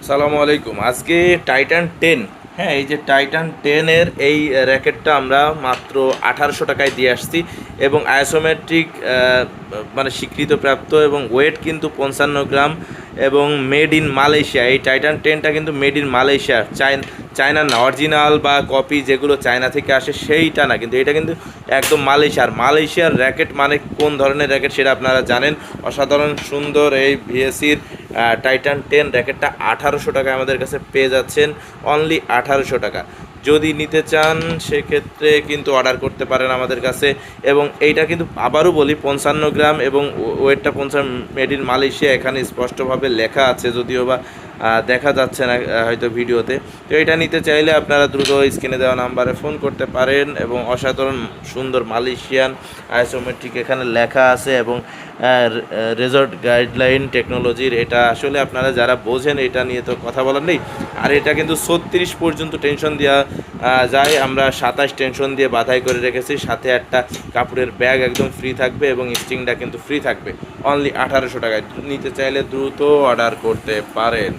সালামু আলাইকুম। আজকে টাইটান 10, হ্যাঁ, এই যে টাইটান 10-এর এই র্যাকেটটা আমরা মাত্র 1800 টাকায় দিয়ে আসছি এবং আইসোমেট্রিক মানে স্বীকৃতপ্রাপ্ত এবং ওয়েট কিন্তু 55 গ্রাম এবং মেড ইন মালয়েশিয়া। এই টাইটান 10টা কিন্তু মেড ইন মালয়েশিয়া, চায়নার না। অরিজিনাল বা কপি যেগুলো চায়না থেকে আসে সেইটা না, কিন্তু এটা কিন্তু একদম মালয়েশিয়ার র্যাকেট। মানে কোন ধরনের র্যাকেট সেটা আপনারা জানেন। অসাধারণ সুন্দর এই ভিএসির টাইটান 10 র্যাকেটটা 1800 টাকায় আমাদের কাছে পেয়ে যাচ্ছেন, অনলি 1800 টাকা। যদি নিতে চান সেক্ষেত্রে কিন্তু অর্ডার করতে পারেন আমাদের কাছে। এবং এইটা কিন্তু আবারও বলি 55 গ্রাম এবং ওয়েটটা 50, মেড ইন মালয়েশিয়া এখানে স্পষ্টভাবে লেখা আছে, যদিও বা দেখা যাচ্ছে না হয়তো ভিডিওতে। তো এটা নিতে চাইলে আপনারা দ্রুত স্ক্রিনে দেওয়া নাম্বারে ফোন করতে পারেন। এবং অসাধারণ সুন্দর মালয়েশিয়ান আইসোমেট্রিক এখানে লেখা আছে এবং রেজর্ট গাইডলাইন টেকনোলজির। এটা আসলে আপনারা যারা বোঝেন এটা নিয়ে তো কথা বলার নেই। আর এটা কিন্তু 36 পর্যন্ত টেনশন দেওয়া যায়। আমরা 27 টেনশন দিয়ে বাধাই করে রেখেছি। সাথে একটা কাপড়ের ব্যাগ একদম ফ্রি থাকবে এবং স্টিংটা কিন্তু ফ্রি থাকবে। অনলি 1800 টাকায় নিতে চাইলে দ্রুত অর্ডার করতে পারেন।